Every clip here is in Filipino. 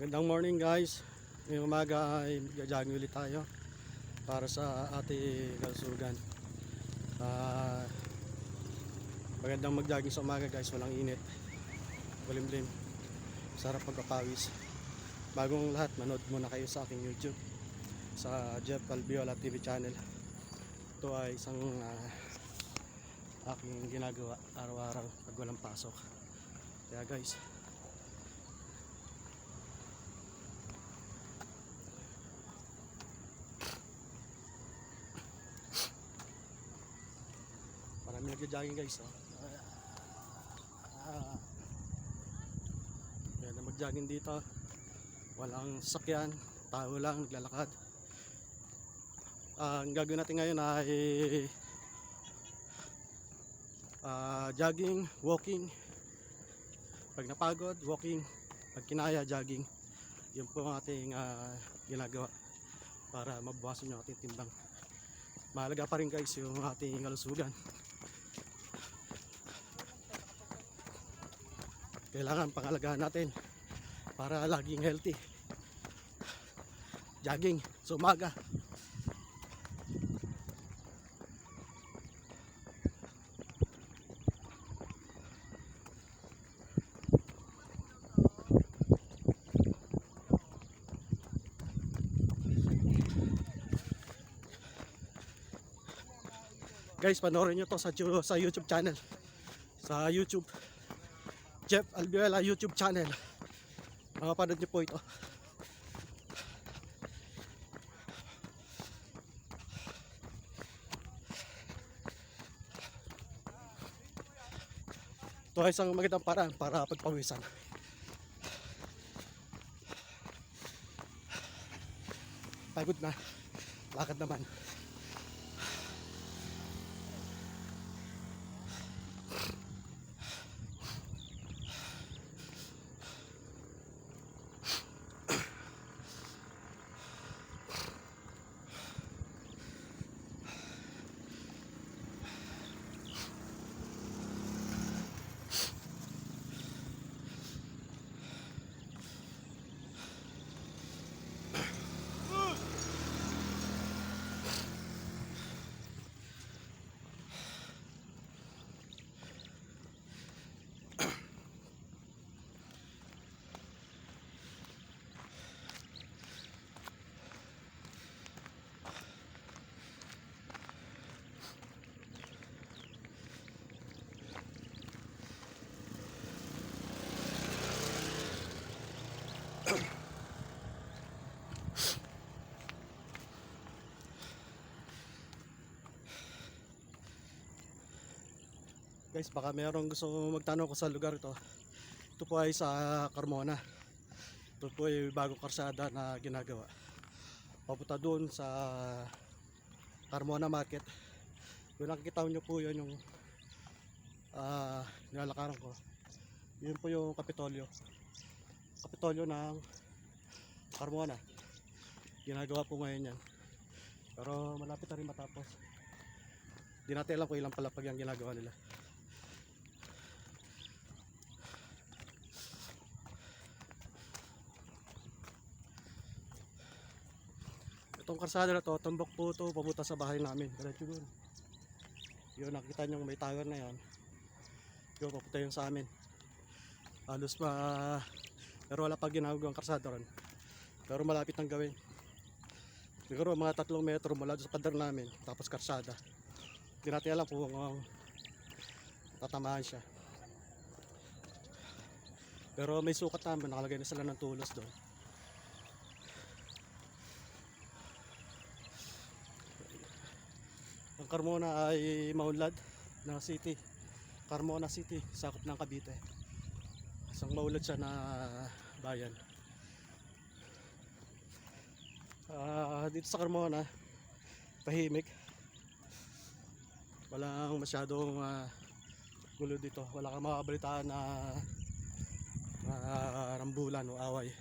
Gandang morning guys. Ngayong umaga ay mag-jogging ulit tayo para sa ating kalusugan. Ah, Magandang mag-jogging sa umaga guys, walang init, kulimlim, sarap magpapawis. Bagong lahat, manood muna kayo sa aking YouTube sa Jeff Albiola TV channel. Ito ay isang aking ginagawa araw-araw pag walang pasok. Kaya guys, marami nagja-jogging guys, oh. Yan na mag-jogging dito. Walang sasakyan, tao lang naglalakad. Ang gagawin natin ngayon ay jogging, walking. Pag napagod, walking. Pag kinaya, jogging. Yun po ang ating ginagawa para mabawasan yung ating timbang. Mahalaga pa rin guys yung ating kalusugan. Kailangan pangalagaan natin para laging healthy. Jogging sa umaga. Guys, panoorin nyo to sa YouTube channel. Sa YouTube, Jeff Albiola YouTube channel. Makapanood nyo po ito. Ito ay isang magandang paraan para pagpawisan. Pagod na, lakad naman. Guys, baka mayroong gusto magtanong ko sa lugar ito. Ito po ay sa Carmona. Ito po ay bagong karsada na ginagawa. Papunta doon sa Carmona Market. Kung nakikita nyo po yun yung nilalakaran ko. Yun po yung Kapitolyo. Kapitolyo ng Carmona. Ginagawa po ngayon yan. Pero malapit na rin matapos. Di natin alam kung ilang palapag yung ginagawa nila. Itong karsada na to, tumbok po ito, papunta sa bahay namin. Diretso doon. Yun, nakikita nyo may tower na yan. Yun, papunta yun sa amin. Halos pa, pero wala pa ginagawang karsada ron. Pero malapit ang gawin. Siguro mga 3 metro mula sa pader namin, tapos karsada. Hindi natin alam kung tatamaan siya. Pero may sukat namin, nakalagay na sila ng tulos doon. Ang Carmona ay maunlad na city. Carmona City, sakop ng Cavite. Isang maunlad siya na bayan. Dito sa Carmona, tahimik. Walang masyadong gulo dito. Wala kang makabalitaan na rambulan o away.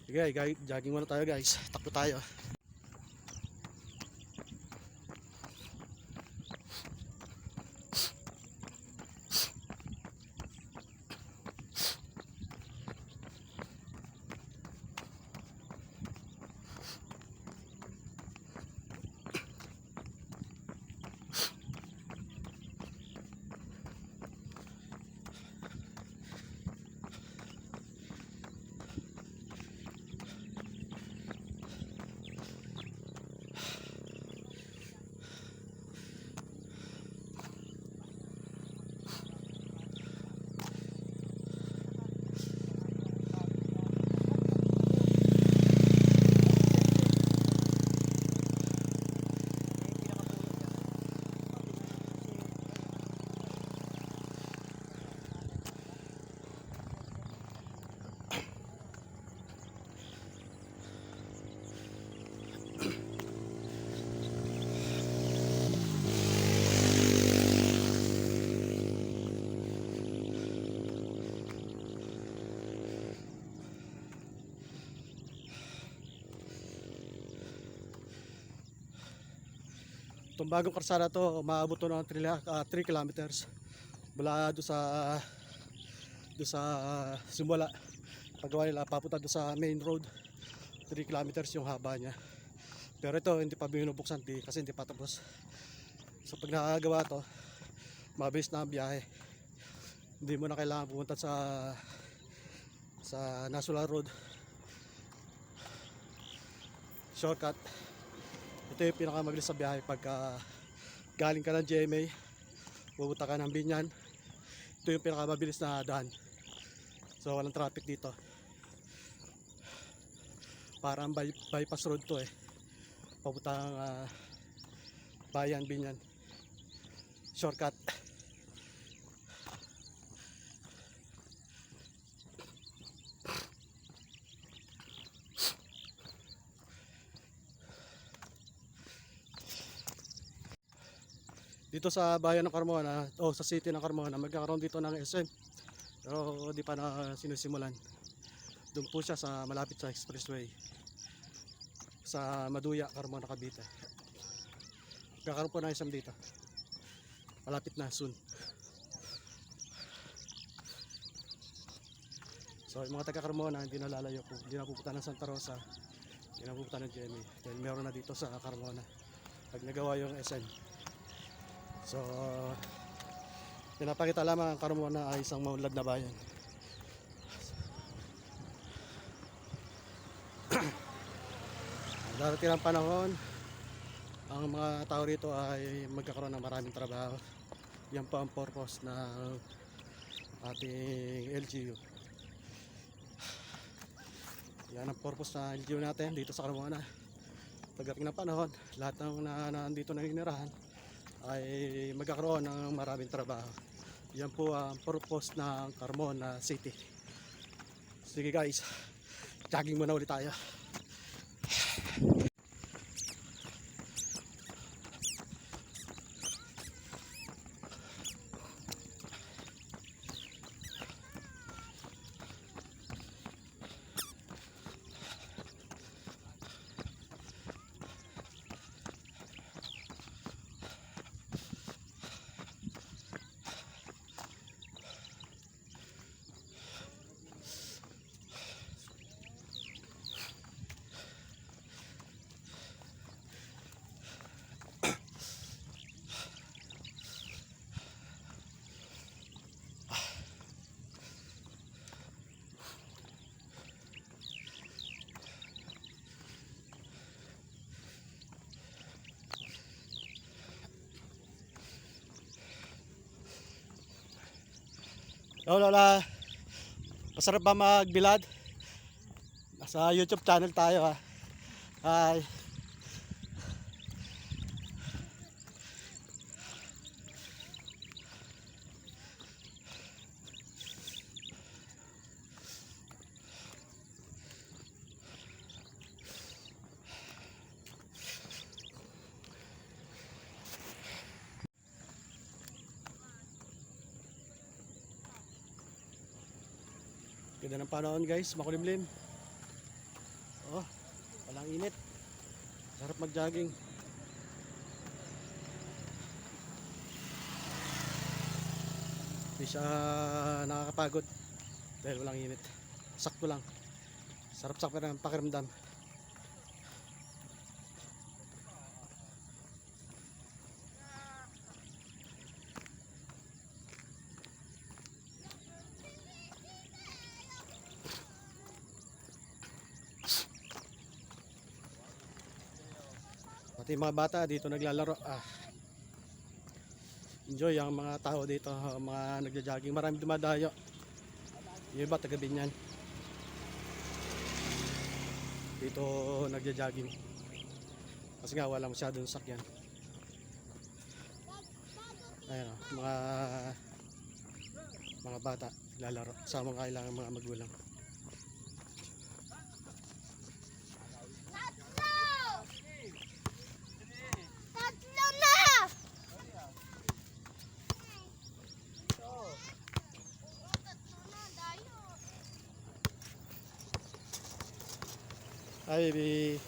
Sige, jogging muna tayo guys. Takbo tayo. Itong bagong karsada to, umaabot to ng 3 kilometers mula do sa simula paggawa nila papunta do sa main road. 3 kilometers yung haba niya. Pero ito hindi pa binubuksan kasi hindi pa tapos. So pag nakagawa to, mabilis na ang biyahe. Hindi mo na kailangan pumunta sa National Road. Shortcut. Ito yung pinakamabilis sa biyahe pagka galing ka ng GMA, pupunta ka ng Binyan. Ito yung pinakamabilis na daan. So walang traffic dito. Parang bypass road to papuntang Bayan, Binyan. Shortcut. Dito sa bayan ng Carmona o sa city ng Carmona, magkakaroon dito ng SM. Pero di pa na sinisimulan. Doon po siya sa malapit sa expressway. Sa Maduya, Carmona, Cavite. Magkakaroon po ng SM dito. Malapit na soon. So yung mga taga Carmona hindi na lalayo po. Hindi na pupunta ng Santa Rosa. Hindi na pupunta ng GMA. Dahil meron na dito sa Carmona. Pag nagawa yung SM. So, pinapakita lamang ang Carmona ay isang maunlad na bayan. Darating ang panahon, ang mga tao rito ay magkakaroon ng maraming trabaho. Yan po ang purpose ng ating LGU. Yan ang purpose ng LGU natin dito sa Carmona. Pagdating ng panahon, lahat ng nandito na hinirahan ay magkakaroon ng maraming trabaho. Yan po ang purpose ng Carmona City. Sige guys, jogging muna ulit tayo. Lola, masarap ba magbilad? Nasa YouTube channel tayo ha. Hi. Ganda ng panahon guys, makulimlim. Oh, walang init. Sarap mag-jogging. Hindi siya nakakapagod dahil walang init. Sakto lang. Sarap-sarap ng pakiramdam. Pati mga bata dito naglalaro. Enjoy ang mga tao dito, mga nagja-jogging. Marami dumadayo. Yung iba taga Binyan. Dito nagja-jogging. Kasi nga wala masyadong sakyan. Ayun, mga bata naglalaro. Sama kailangan mga magulang. Hi baby.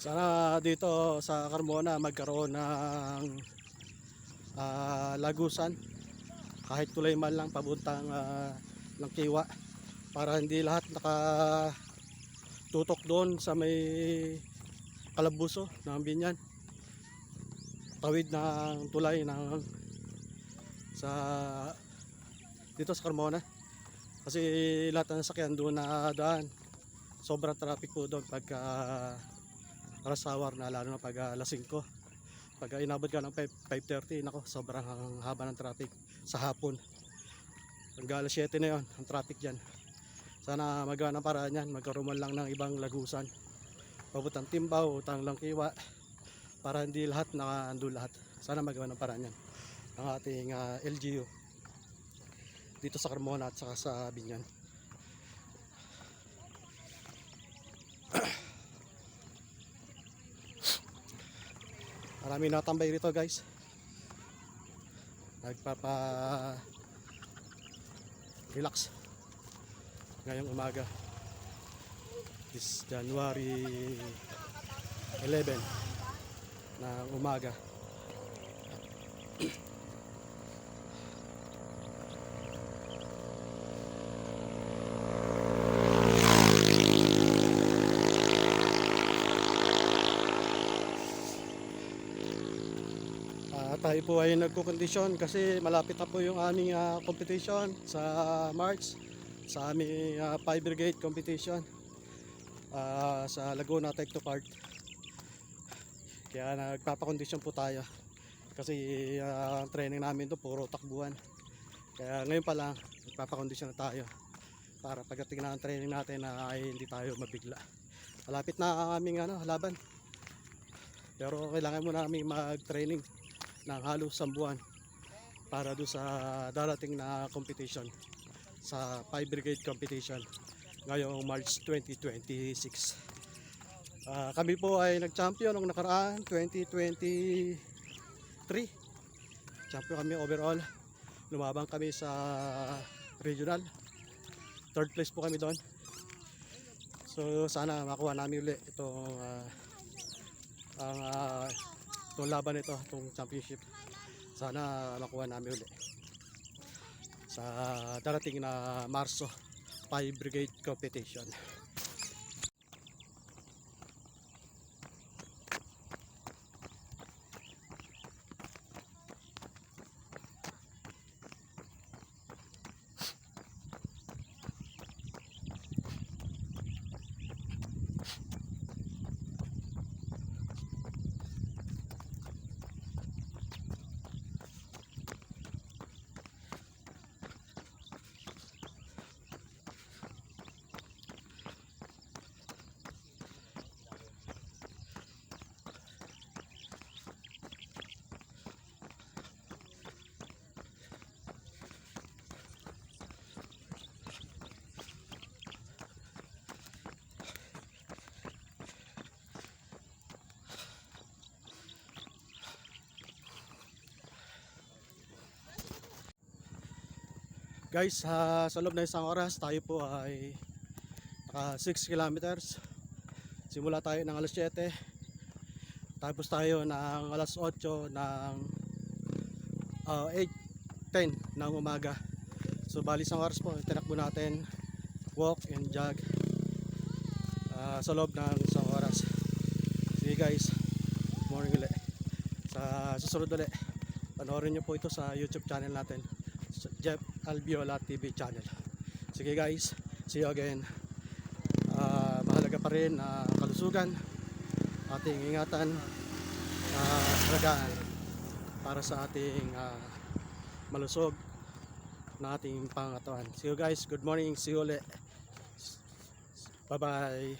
Sana dito sa Carmona magkaroon ng lagusan, kahit tulay man lang pabuntang Langkiwa, para hindi lahat nakatutok doon sa may kalabuso ng Binyan, tawid ng tulay ng sa dito sa Carmona, kasi lahat ng sakyan doon na daan. Sobrang traffic po doon pagka rush hour na, lalo na pag alas 5. Pag inabot ka ng 5:30, nako, sobrang haba ng traffic sa hapon. Hanggang alas 7 na yon ang traffic dyan. Sana magawa ng paraan yan, magkaroon man lang ng ibang lagusan papuntang Timbaw, utang Langkiwa, para hindi lahat nakaando lahat. Sana magawa ng paraan yan ang ating LGU dito sa Carmona at saka sa Binyan. Marami natambay rito, guys, nagpapa relax ngayong umaga, this January 11 ng umaga. Tayo po ay nagkukondisyon kasi malapit na po yung aming competition sa March, sa aming Fire Brigade competition sa Laguna Technopark. Kaya nagpapakondisyon po tayo kasi ang training namin to puro takbuhan. Kaya ngayon pa lang nagpapakondisyon na tayo para pagdating na ang training natin ay hindi tayo mabigla. Malapit na ang aming laban, pero kailangan muna namin mag-training ng halos 1 buwan para doon sa darating na competition, sa Fire Brigade competition ngayong March 2026. Kami po ay nag-champion nung nakaraan 2023. Champion kami overall. Lumabang kami sa regional, 3rd place po kami doon. So sana makuha namin ulit itong itong laban ito, itong championship. Sana makuha namin ulit sa darating na Marso Fire Brigade competition. Guys, sa loob ng 1 oras tayo po ay naka 6 kilometers. Simula tayo ng alas 7, tapos tayo ng alas 8 ng 8:10 ng umaga. So bali 1 oras po tinakbo natin, walk and jog sa loob ng 1 oras. Sige guys, morning ulit. Sa susunod ulit, panoorin nyo po ito sa YouTube channel natin, Jeff Albiola TV channel. Sige guys, see you again. Mahalaga pa rin kalusugan, ating ingatan, alagaan para sa ating malusog na ating pangatawan. See you guys, good morning, see you ulit. Bye bye.